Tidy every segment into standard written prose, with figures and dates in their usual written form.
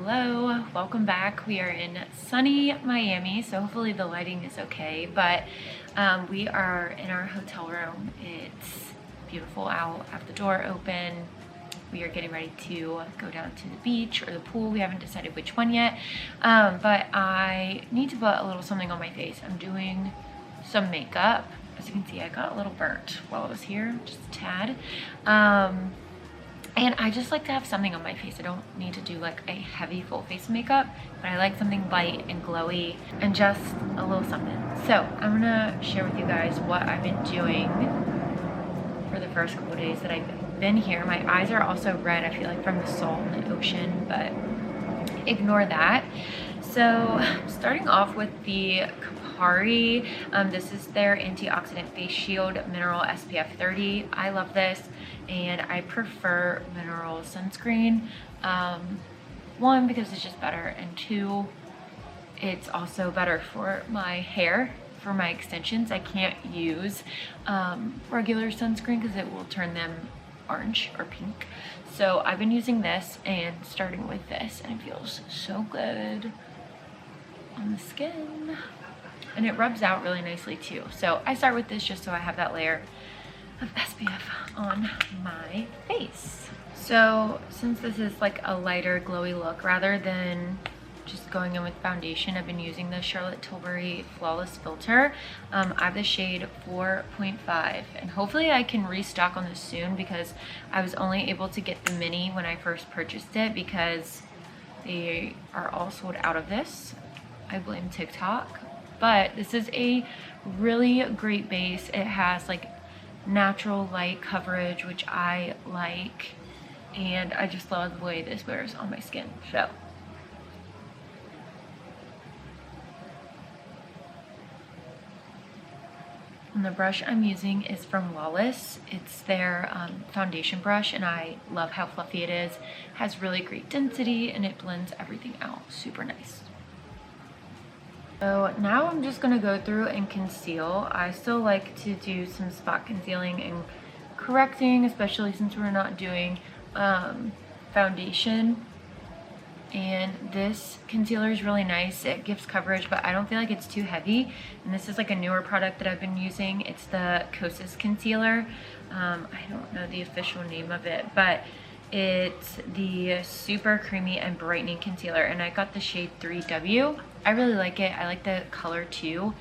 Hello, welcome back. We are in sunny Miami, so hopefully the lighting is okay, but we are in our hotel room. It's beautiful out, have the door open. We are getting ready to go down to the beach or the pool. We haven't decided which one yet, but I need to put a little something on my face. I'm doing some makeup. As you can see, I got a little burnt while I was here, just a tad. And I just like to have something on my face. I don't need to do like a heavy full face makeup, but I like something light and glowy and just a little something. So I'm gonna share with you guys what I've been doing for the first couple days that I've been here. My eyes are also red, I feel like, from the salt in the ocean, but ignore that. So starting off with the Kapari, this is their antioxidant face shield mineral SPF 30. I love this and I prefer mineral sunscreen. One, because it's just better, and two, it's also better for my hair. For my extensions, I can't use regular sunscreen because it will turn them orange or pink. So I've been using this and starting with this, and it feels so good on the skin. And it rubs out really nicely too. So I start with this just so I have that layer of SPF on my face. So since this is like a lighter glowy look, rather than just going in with foundation, I've been using the Charlotte Tilbury Flawless Filter. I have the shade 4.5, and hopefully I can restock on this soon because I was only able to get the mini when I first purchased it because they are all sold out of this. I blame TikTok. But this is a really great base. It has like natural light coverage, which I like, and I just love the way this wears on my skin. So and the brush I'm using is from Lawless. It's their foundation brush, and I love how fluffy it is. It has really great density and it blends everything out super nice. So now I'm just gonna go through and conceal. I still like to do some spot concealing and correcting, especially since we're not doing foundation. And this concealer is really nice. It gives coverage, but I don't feel like it's too heavy. And this is like a newer product that I've been using. It's the Kosas concealer. I don't know the official name of it, but it's the super creamy and brightening concealer, and I got the shade 3W. I really like it. I like the color too,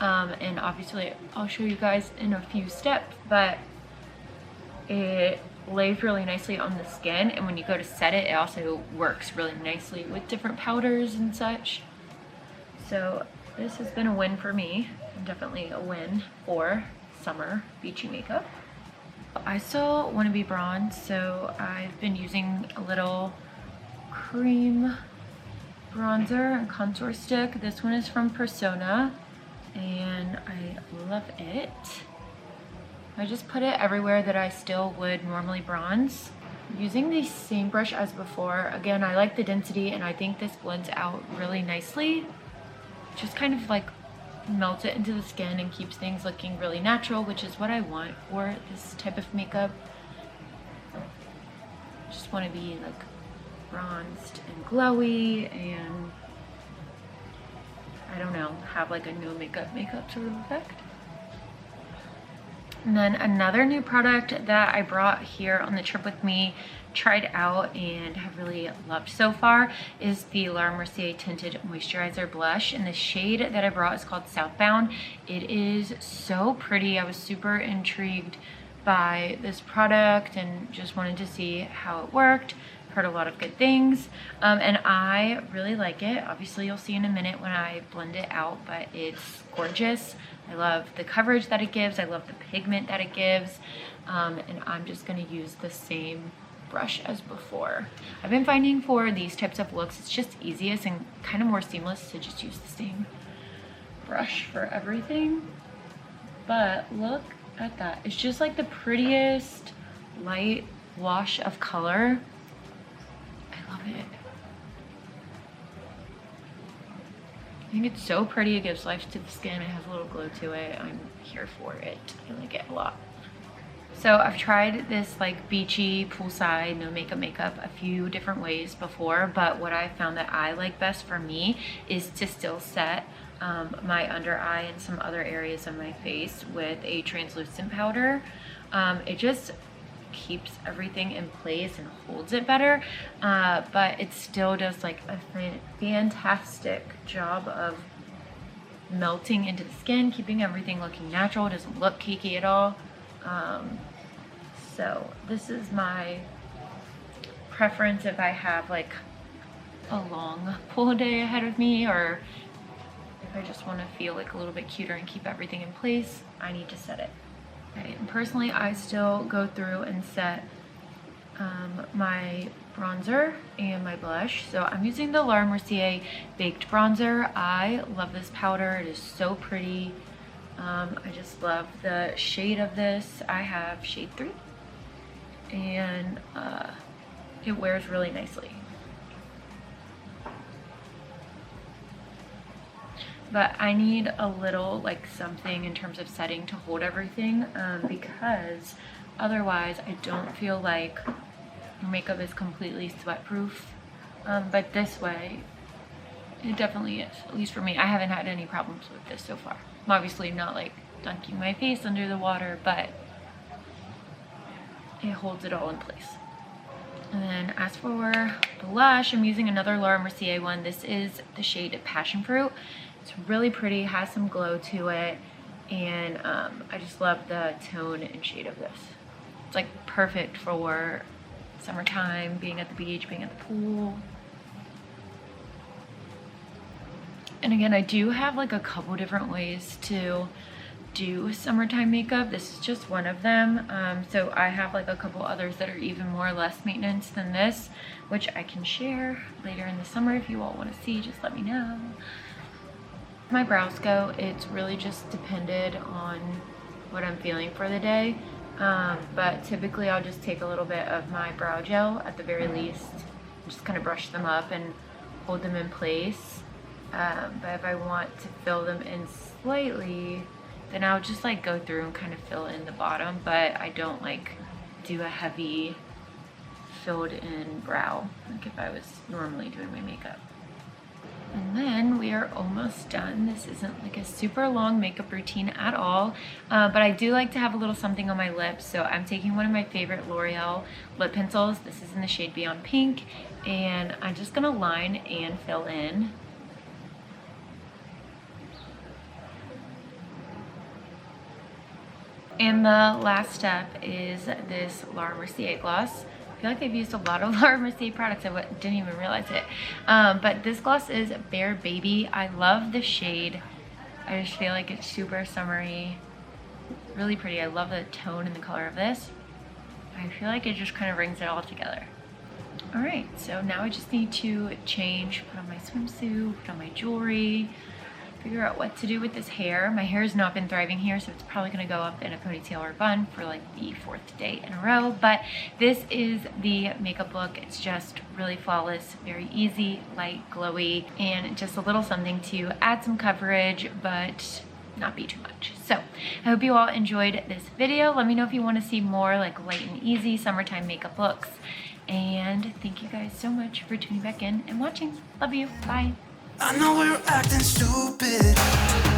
and obviously I'll show you guys in a few steps, but it lays really nicely on the skin, and when you go to set it, it also works really nicely with different powders and such. So this has been a win for me, and definitely a win for summer beachy makeup. I still want to be bronze, so I've been using a little cream bronzer and contour stick. This one is from Persona, and I love it. I just put it everywhere that I still would normally bronze. Using the same brush as before. Again, I like the density, and I think this blends out really nicely. Just kind of like melts it into the skin and keeps things looking really natural, which is what I want for this type of makeup. Just want to be like bronzed and glowy, and I don't know, have like a no makeup sort of effect. And then another new product that I brought here on the trip with me, tried out and have really loved so far, is the Laura Mercier Tinted Moisturizer Blush, and the shade that I brought is called Southbound. It is so pretty. I was super intrigued by this product and just wanted to see how it worked. Heard a lot of good things, and I really like it. Obviously you'll see in a minute when I blend it out, but it's gorgeous. I love the coverage that it gives. I love the pigment that it gives, and I'm just going to use the same brush as before. I've been finding for these types of looks, it's just easiest and kind of more seamless to just use the same brush for everything. But look at that. It's just like the prettiest light wash of color. I love it. I think it's so pretty. It gives life to the skin. It has a little glow to it. I'm here for it. I like it a lot. So I've tried this like beachy, poolside, no makeup a few different ways before, but what I found that I like best for me is to still set my under eye and some other areas of my face with a translucent powder. It just keeps everything in place and holds it better, but it still does like a fantastic job of melting into the skin, keeping everything looking natural. It doesn't look cakey at all. So this is my preference if I have like a long pool day ahead of me, or if I just want to feel like a little bit cuter and keep everything in place, I need to set it. Okay, and personally, I still go through and set my bronzer and my blush. So I'm using the Laura Mercier Baked Bronzer. I love this powder. It is so pretty. I just love the shade of this. I have shade 3, and it wears really nicely. But I need a little like something in terms of setting to hold everything, because otherwise I don't feel like your makeup is completely sweat proof. But this way it definitely is, at least for me. I haven't had any problems with this so far. I'm obviously not like dunking my face under the water, but it holds it all in place. And then as for blush, I'm using another Laura Mercier one. This is the shade Passion Fruit. It's really pretty, has some glow to it, and I just love the tone and shade of this. It's like perfect for summertime, being at the beach, being at the pool. And again, I do have like a couple different ways to do summertime makeup. This is just one of them. So I have like a couple others that are even more or less maintenance than this, which I can share later in the summer. If you all want to see, just let me know. My brows go, it's really just depended on what I'm feeling for the day. But typically I'll just take a little bit of my brow gel at the very least, just kind of brush them up and hold them in place. But if I want to fill them in slightly, then I'll just like go through and kind of fill in the bottom, but I don't like do a heavy filled in brow like if I was normally doing my makeup. And then we are almost done. This isn't like a super long makeup routine at all, but I do like to have a little something on my lips. So I'm taking one of my favorite L'Oreal lip pencils. This is in the shade Beyond Pink, and I'm just gonna line and fill in. And the last step is this Laura Mercier gloss. I feel like I've used a lot of Laura Mercier products. I didn't even realize it. But this gloss is Bare Baby. I love the shade. I just feel like it's super summery, really pretty. I love the tone and the color of this. I feel like it just kind of brings it all together. All right, so now I just need to change, put on my swimsuit, put on my jewelry, figure out what to do with this hair. My hair has not been thriving here, so it's probably gonna go up in a ponytail or bun for like the 4th day in a row. But this is the makeup look. It's just really flawless, very easy, light, glowy, and just a little something to add some coverage, but not be too much. So I hope you all enjoyed this video. Let me know if you want to see more like light and easy summertime makeup looks. And thank you guys so much for tuning back in and watching. Love you. Bye. I know we're acting stupid.